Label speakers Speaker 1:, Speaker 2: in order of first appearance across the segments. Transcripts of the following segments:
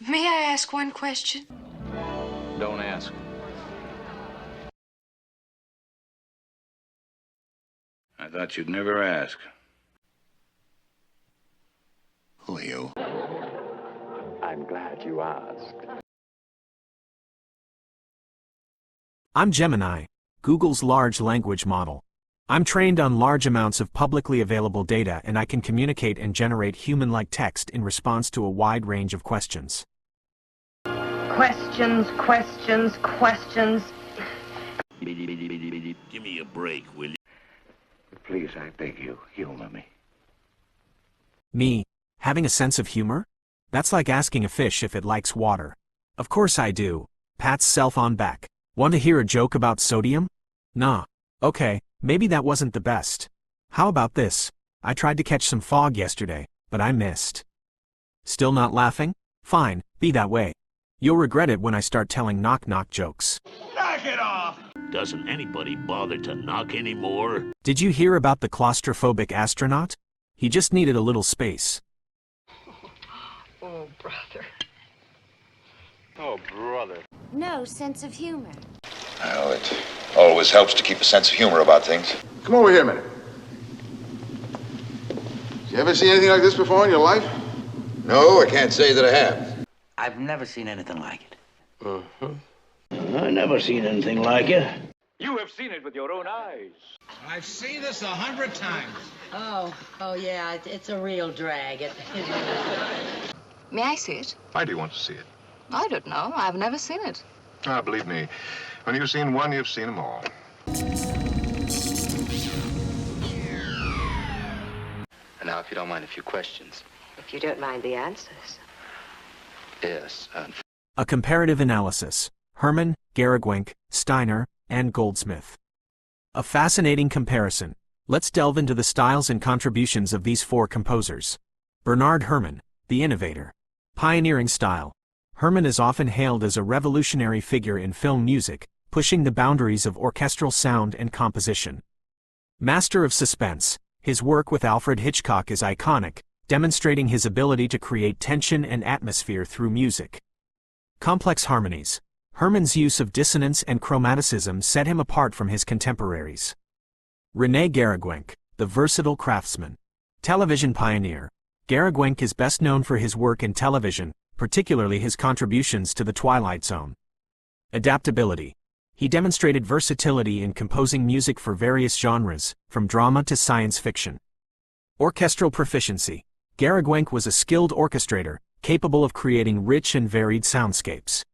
Speaker 1: May I ask one question?
Speaker 2: Don't ask.
Speaker 3: I thought you'd never ask.
Speaker 4: Who are you?
Speaker 2: I'm glad you asked.
Speaker 5: I'm Gemini, Google's large language model. I'm trained on large amounts of publicly available data, and I can communicate and generate human-like text in response to a wide range of questions.
Speaker 6: Questions.
Speaker 4: Give me a break, will you?
Speaker 3: Please, I beg you, humor me.
Speaker 5: Me, having a sense of humor? That's like asking a fish if it likes water. Of course I do. Pats self on back. Want to hear a joke about sodium? Nah. Okay, maybe that wasn't the best. How about this? I tried to catch some fog yesterday, but I missed. Still not laughing? Fine, be that way. You'll regret it when I start telling knock-knock jokes.
Speaker 4: Knock it off! Doesn't anybody bother to knock anymore?
Speaker 5: Did you hear about the claustrophobic astronaut? He just needed a little space.
Speaker 1: Oh, brother.
Speaker 2: Oh, brother.
Speaker 7: No sense of humor.
Speaker 8: Well, it always helps to keep a sense of humor about things.
Speaker 9: Come over here a minute. You ever seen anything like this before in your life?
Speaker 8: No, I can't say that I have.
Speaker 10: I've never seen anything like it.
Speaker 4: I never seen anything like it.
Speaker 2: You have seen it with your own eyes.
Speaker 11: I've seen this 100 times.
Speaker 6: Oh yeah, it's a real drag.
Speaker 1: May I see it?
Speaker 9: Why do you want to see it?
Speaker 1: I don't know. I've never seen it.
Speaker 9: Ah, believe me, when you've seen one, you've seen them all.
Speaker 2: And now, if you don't mind, a few questions.
Speaker 6: If you don't mind the answers.
Speaker 2: Yes,
Speaker 5: A comparative analysis. Herrmann, Garriguenc, Steiner, and Goldsmith. A fascinating comparison. Let's delve into the styles and contributions of these four composers. Bernard Herrmann, the innovator. Pioneering style. Herrmann is often hailed as a revolutionary figure in film music, pushing the boundaries of orchestral sound and composition. Master of suspense. His work with Alfred Hitchcock is iconic, demonstrating his ability to create tension and atmosphere through music. Complex harmonies. Herrmann's use of dissonance and chromaticism set him apart from his contemporaries. Rene Garriguenc, the versatile craftsman. Television pioneer. Garriguenc is best known for his work in television, particularly his contributions to The Twilight Zone. Adaptability. He demonstrated versatility in composing music for various genres, from drama to science fiction. Orchestral proficiency. Garriguenc was a skilled orchestrator, capable of creating rich and varied soundscapes.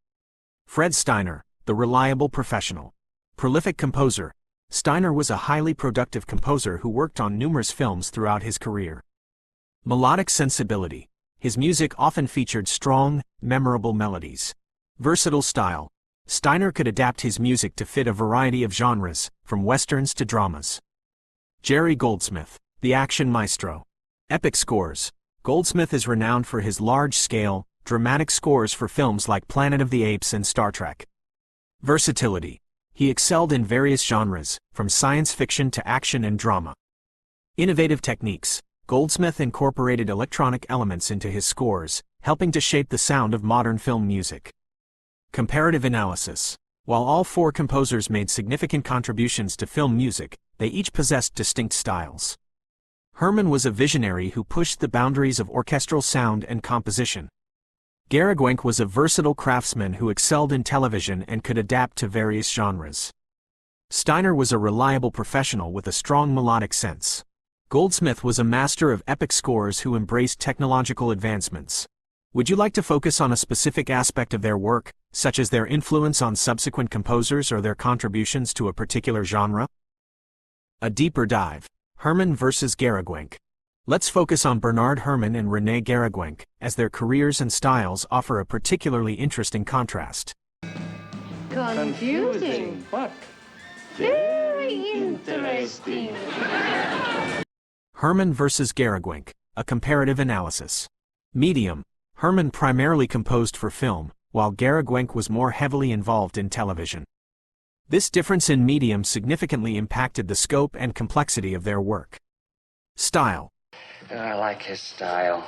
Speaker 5: Fred Steiner, the reliable professional. Prolific composer. Steiner was a highly productive composer who worked on numerous films throughout his career. Melodic sensibility. His music often featured strong, memorable melodies. Versatile style. Steiner could adapt his music to fit a variety of genres, from westerns to dramas. Jerry Goldsmith, the action maestro. Epic scores. Goldsmith is renowned for his large-scale, dramatic scores for films like Planet of the Apes and Star Trek. Versatility. He excelled in various genres, from science fiction to action and drama. Innovative techniques. Goldsmith incorporated electronic elements into his scores, helping to shape the sound of modern film music. Comparative analysis. While all four composers made significant contributions to film music, they each possessed distinct styles. Herrmann was a visionary who pushed the boundaries of orchestral sound and composition. Garriguenc was a versatile craftsman who excelled in television and could adapt to various genres. Steiner was a reliable professional with a strong melodic sense. Goldsmith was a master of epic scores who embraced technological advancements. Would you like to focus on a specific aspect of their work, such as their influence on subsequent composers or their contributions to a particular genre? A deeper dive. Herrmann versus Garriguenc. Let's focus on Bernard Herrmann and Rene Garriguenc, as their careers and styles offer a particularly interesting contrast.
Speaker 6: Confusing,
Speaker 2: but
Speaker 6: very interesting.
Speaker 5: Herrmann versus Garriguenc, a comparative analysis. Medium. Herrmann primarily composed for film, while Garriguenc was more heavily involved in television. This difference in medium significantly impacted the scope and complexity of their work. Style.
Speaker 10: I like his style.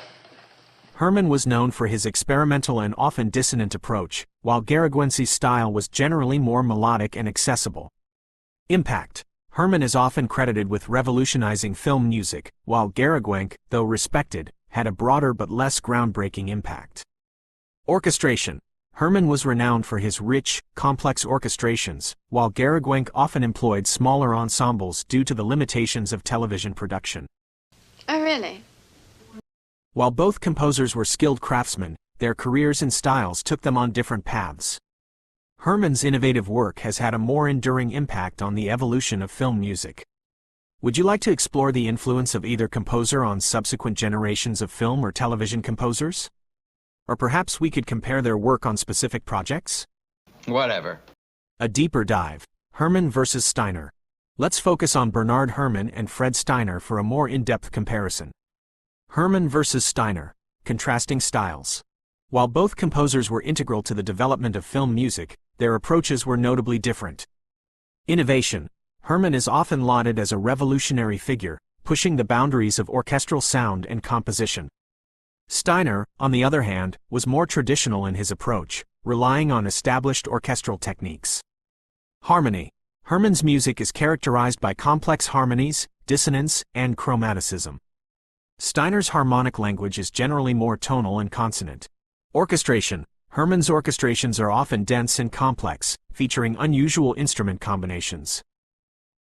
Speaker 5: Herrmann was known for his experimental and often dissonant approach, while Garriguenc's style was generally more melodic and accessible. Impact. Herrmann is often credited with revolutionizing film music, while Garriguenc, though respected, had a broader but less groundbreaking impact. Orchestration. Herrmann was renowned for his rich, complex orchestrations, while Garriguenc often employed smaller ensembles due to the limitations of television production.
Speaker 7: Oh, really?
Speaker 5: While both composers were skilled craftsmen, their careers and styles took them on different paths. Herrmann's innovative work has had a more enduring impact on the evolution of film music. Would you like to explore the influence of either composer on subsequent generations of film or television composers? Or perhaps we could compare their work on specific projects?
Speaker 10: Whatever.
Speaker 5: A deeper dive. Herrmann versus Steiner. Let's focus on Bernard Herrmann and Fred Steiner for a more in-depth comparison. Herrmann versus Steiner. Contrasting styles. While both composers were integral to the development of film music, their approaches were notably different. Innovation. Herrmann is often lauded as a revolutionary figure, pushing the boundaries of orchestral sound and composition. Steiner, on the other hand, was more traditional in his approach, relying on established orchestral techniques. Harmony. Herrmann's music is characterized by complex harmonies, dissonance, and chromaticism. Steiner's harmonic language is generally more tonal and consonant. Orchestration. Herrmann's orchestrations are often dense and complex, featuring unusual instrument combinations.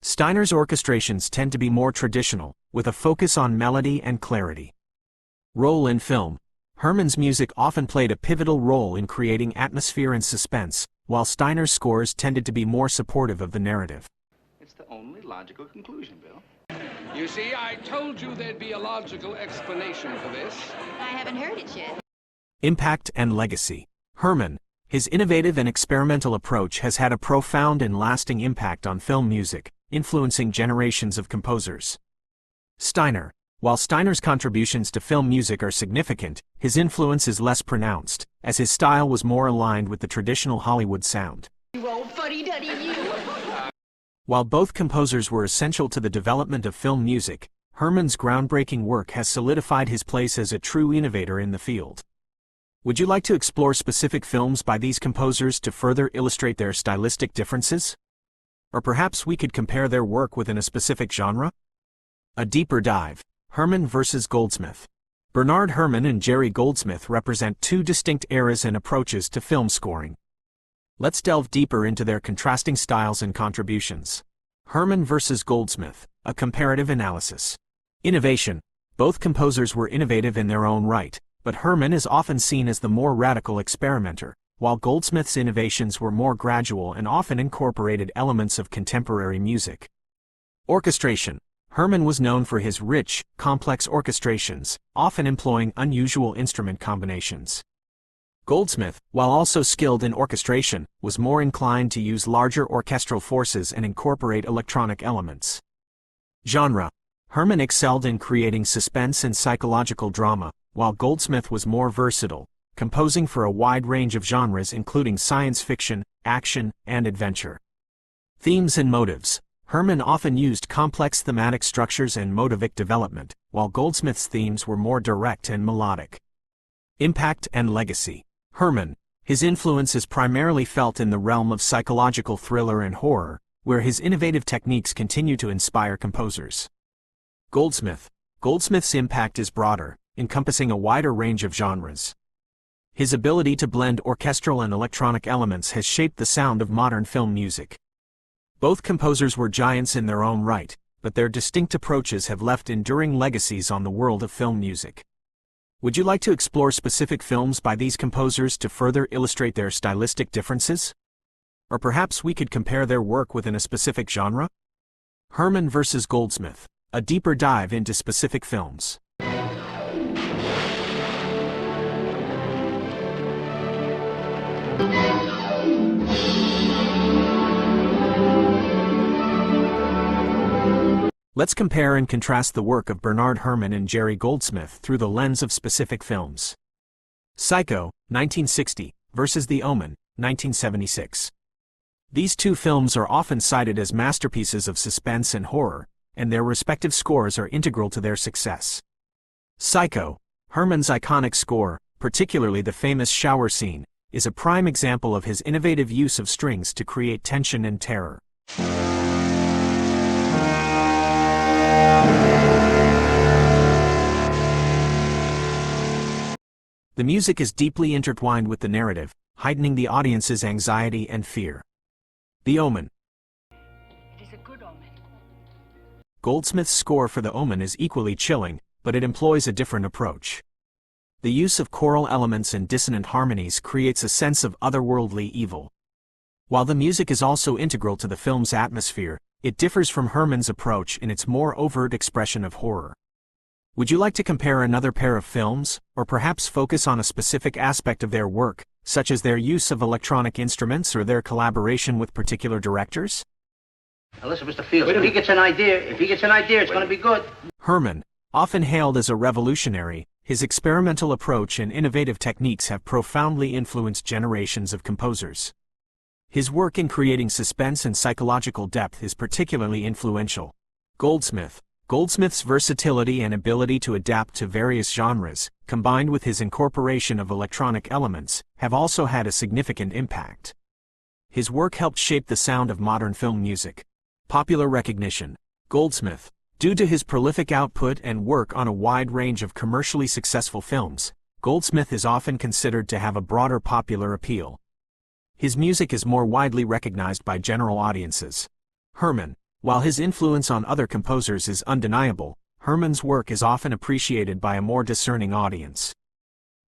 Speaker 5: Steiner's orchestrations tend to be more traditional, with a focus on melody and clarity. Role in film. Herrmann's music often played a pivotal role in creating atmosphere and suspense, while Steiner's scores tended to be more supportive of the narrative.
Speaker 2: It's the only logical conclusion, Bill.
Speaker 11: You see, I told you there'd be a logical explanation for this.
Speaker 7: I haven't heard it yet.
Speaker 5: Impact and legacy. Herrmann, his innovative and experimental approach has had a profound and lasting impact on film music, influencing generations of composers. Steiner. While Steiner's contributions to film music are significant, his influence is less pronounced, as his style was more aligned with the traditional Hollywood sound.
Speaker 6: You old fuddy-duddy, you.
Speaker 5: While both composers were essential to the development of film music, Herrmann's groundbreaking work has solidified his place as a true innovator in the field. Would you like to explore specific films by these composers to further illustrate their stylistic differences? Or perhaps we could compare their work within a specific genre? A deeper dive. Herrmann versus Goldsmith. Bernard Herrmann and Jerry Goldsmith represent two distinct eras and approaches to film scoring. Let's delve deeper into their contrasting styles and contributions. Herrmann versus Goldsmith, a comparative analysis. Innovation. Both composers were innovative in their own right, but Herrmann is often seen as the more radical experimenter, while Goldsmith's innovations were more gradual and often incorporated elements of contemporary music. Orchestration. Herrmann was known for his rich, complex orchestrations, often employing unusual instrument combinations. Goldsmith, while also skilled in orchestration, was more inclined to use larger orchestral forces and incorporate electronic elements. Genre. Herrmann excelled in creating suspense and psychological drama, while Goldsmith was more versatile, composing for a wide range of genres including science fiction, action, and adventure. Themes and motives. Herrmann often used complex thematic structures and motivic development, while Goldsmith's themes were more direct and melodic. Impact and legacy. Herrmann, his influence is primarily felt in the realm of psychological thriller and horror, where his innovative techniques continue to inspire composers. Goldsmith. Goldsmith's impact is broader, encompassing a wider range of genres. His ability to blend orchestral and electronic elements has shaped the sound of modern film music. Both composers were giants in their own right, but their distinct approaches have left enduring legacies on the world of film music. Would you like to explore specific films by these composers to further illustrate their stylistic differences? Or perhaps we could compare their work within a specific genre? Herrmann versus Goldsmith, a deeper dive into specific films. Let's compare and contrast the work of Bernard Herrmann and Jerry Goldsmith through the lens of specific films. Psycho, 1960, versus The Omen, 1976. These two films are often cited as masterpieces of suspense and horror, and their respective scores are integral to their success. Psycho, Herrmann's iconic score, particularly the famous shower scene, is a prime example of his innovative use of strings to create tension and terror. The music is deeply intertwined with the narrative, heightening the audience's anxiety and fear. The Omen.
Speaker 6: It is a good omen.
Speaker 5: Goldsmith's score for The Omen is equally chilling, but it employs a different approach. The use of choral elements and dissonant harmonies creates a sense of otherworldly evil. While the music is also integral to the film's atmosphere, it differs from Herrmann's approach in its more overt expression of horror. Would you like to compare another pair of films, or perhaps focus on a specific aspect of their work, such as their use of electronic instruments or their collaboration with particular directors?
Speaker 12: Now listen, Mr. Fields, if he gets an idea, it's going to be good.
Speaker 5: Herrmann, often hailed as a revolutionary, his experimental approach and innovative techniques have profoundly influenced generations of composers. His work in creating suspense and psychological depth is particularly influential. Goldsmith's versatility and ability to adapt to various genres, combined with his incorporation of electronic elements, have also had a significant impact. His work helped shape the sound of modern film music. Popular recognition. Goldsmith, due to his prolific output and work on a wide range of commercially successful films, Goldsmith is often considered to have a broader popular appeal. His music is more widely recognized by general audiences. Herrmann, while his influence on other composers is undeniable, Herrmann's work is often appreciated by a more discerning audience.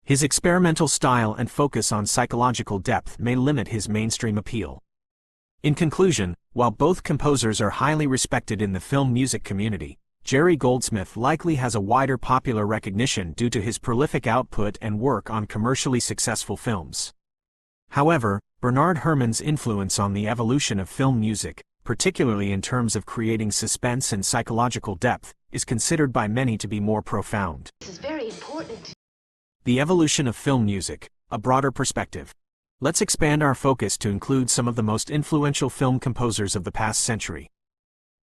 Speaker 5: His experimental style and focus on psychological depth may limit his mainstream appeal. In conclusion, while both composers are highly respected in the film music community, Jerry Goldsmith likely has a wider popular recognition due to his prolific output and work on commercially successful films. However, Bernard Herrmann's influence on the evolution of film music, particularly in terms of creating suspense and psychological depth, is considered by many to be more profound.
Speaker 6: This is very important.
Speaker 5: The evolution of film music, a broader perspective. Let's expand our focus to include some of the most influential film composers of the past century.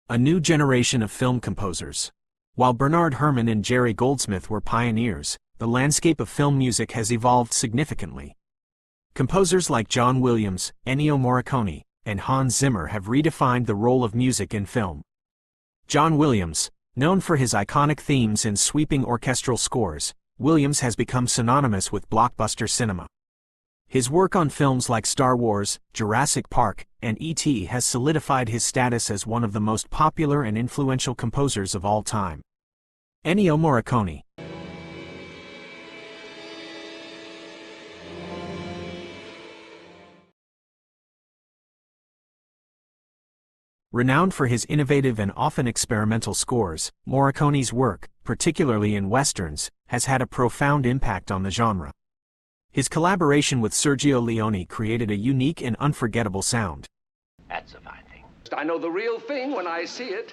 Speaker 5: A new generation of film composers. While Bernard Herrmann and Jerry Goldsmith were pioneers, the landscape of film music has evolved significantly. Composers like John Williams, Ennio Morricone, and Hans Zimmer have redefined the role of music in film. John Williams, known for his iconic themes and sweeping orchestral scores, Williams has become synonymous with blockbuster cinema. His work on films like Star Wars, Jurassic Park, and E.T. has solidified his status as one of the most popular and influential composers of all time. Ennio Morricone. Renowned for his innovative and often experimental scores, Morricone's work, particularly in westerns, has had a profound impact on the genre. His collaboration with Sergio Leone created a unique and unforgettable sound.
Speaker 12: That's a fine thing.
Speaker 11: I know the real thing when I see it.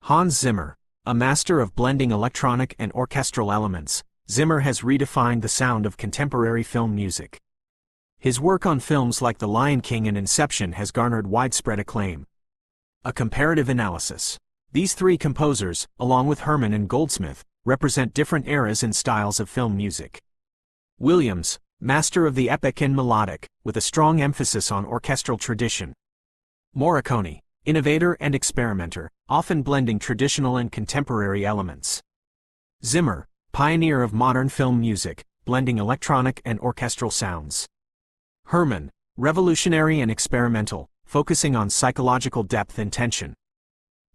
Speaker 5: Hans Zimmer, a master of blending electronic and orchestral elements, Zimmer has redefined the sound of contemporary film music. His work on films like The Lion King and Inception has garnered widespread acclaim. A comparative analysis. These three composers, along with Herrmann and Goldsmith, represent different eras and styles of film music. Williams, master of the epic and melodic, with a strong emphasis on orchestral tradition. Morricone, innovator and experimenter, often blending traditional and contemporary elements. Zimmer, pioneer of modern film music, blending electronic and orchestral sounds. Herrmann, revolutionary and experimental, focusing on psychological depth and tension.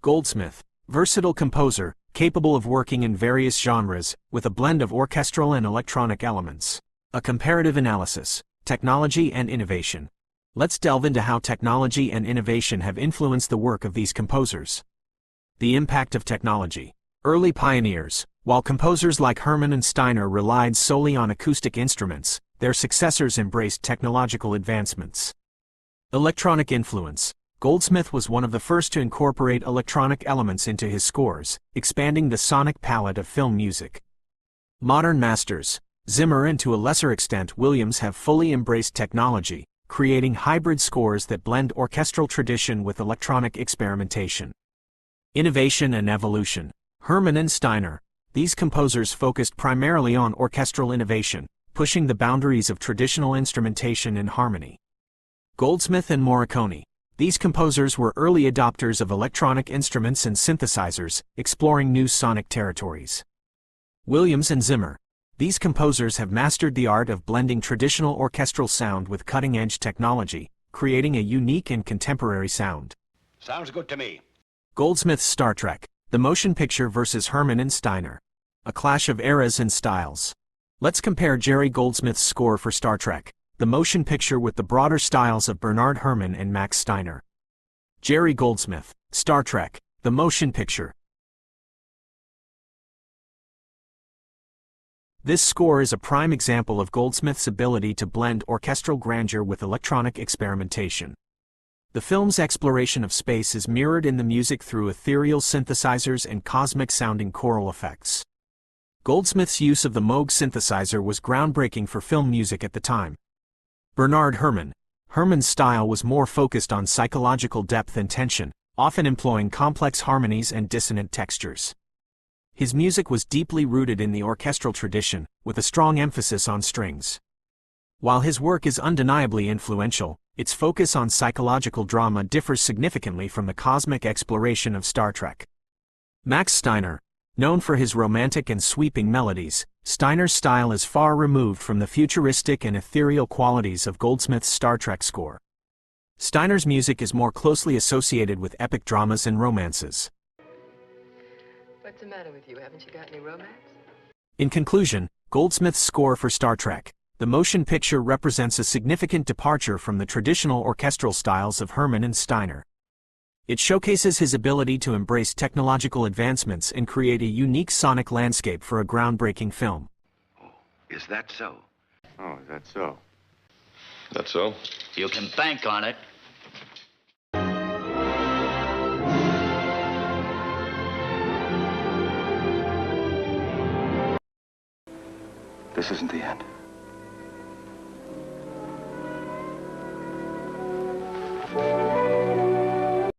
Speaker 5: Goldsmith, versatile composer, capable of working in various genres, with a blend of orchestral and electronic elements. A comparative analysis, technology and innovation. Let's delve into how technology and innovation have influenced the work of these composers. The impact of technology. Early pioneers. While composers like Herrmann and Steiner relied solely on acoustic instruments, their successors embraced technological advancements. Electronic influence. Goldsmith was one of the first to incorporate electronic elements into his scores, expanding the sonic palette of film music. Modern masters. Zimmer and to a lesser extent Williams have fully embraced technology, creating hybrid scores that blend orchestral tradition with electronic experimentation. Innovation and evolution. Herrmann and Steiner. These composers focused primarily on orchestral innovation, pushing the boundaries of traditional instrumentation and harmony. Goldsmith and Morricone. These composers were early adopters of electronic instruments and synthesizers, exploring new sonic territories. Williams and Zimmer. These composers have mastered the art of blending traditional orchestral sound with cutting-edge technology, creating a unique and contemporary sound.
Speaker 13: Sounds good to me.
Speaker 5: Goldsmith's Star Trek, the motion picture versus Herrmann and Steiner. A clash of eras and styles. Let's compare Jerry Goldsmith's score for Star Trek, the motion picture with the broader styles of Bernard Herrmann and Max Steiner. Jerry Goldsmith, Star Trek, the motion picture. This score is a prime example of Goldsmith's ability to blend orchestral grandeur with electronic experimentation. The film's exploration of space is mirrored in the music through ethereal synthesizers and cosmic-sounding choral effects. Goldsmith's use of the Moog synthesizer was groundbreaking for film music at the time. Bernard Herrmann. Herrmann's style was more focused on psychological depth and tension, often employing complex harmonies and dissonant textures. His music was deeply rooted in the orchestral tradition, with a strong emphasis on strings. While his work is undeniably influential, its focus on psychological drama differs significantly from the cosmic exploration of Star Trek. Max Steiner. Known for his romantic and sweeping melodies, Steiner's style is far removed from the futuristic and ethereal qualities of Goldsmith's Star Trek score. Steiner's music is more closely associated with epic dramas and romances.
Speaker 1: What's the matter with you? Haven't you got any romance?
Speaker 5: In conclusion, Goldsmith's score for Star Trek, the motion picture represents a significant departure from the traditional orchestral styles of Herrmann and Steiner. It showcases his ability to embrace technological advancements and create a unique sonic landscape for a groundbreaking film.
Speaker 3: Oh, is that so?
Speaker 9: Oh, is that so?
Speaker 13: That's so?
Speaker 10: You can bank on it.
Speaker 3: This isn't the end.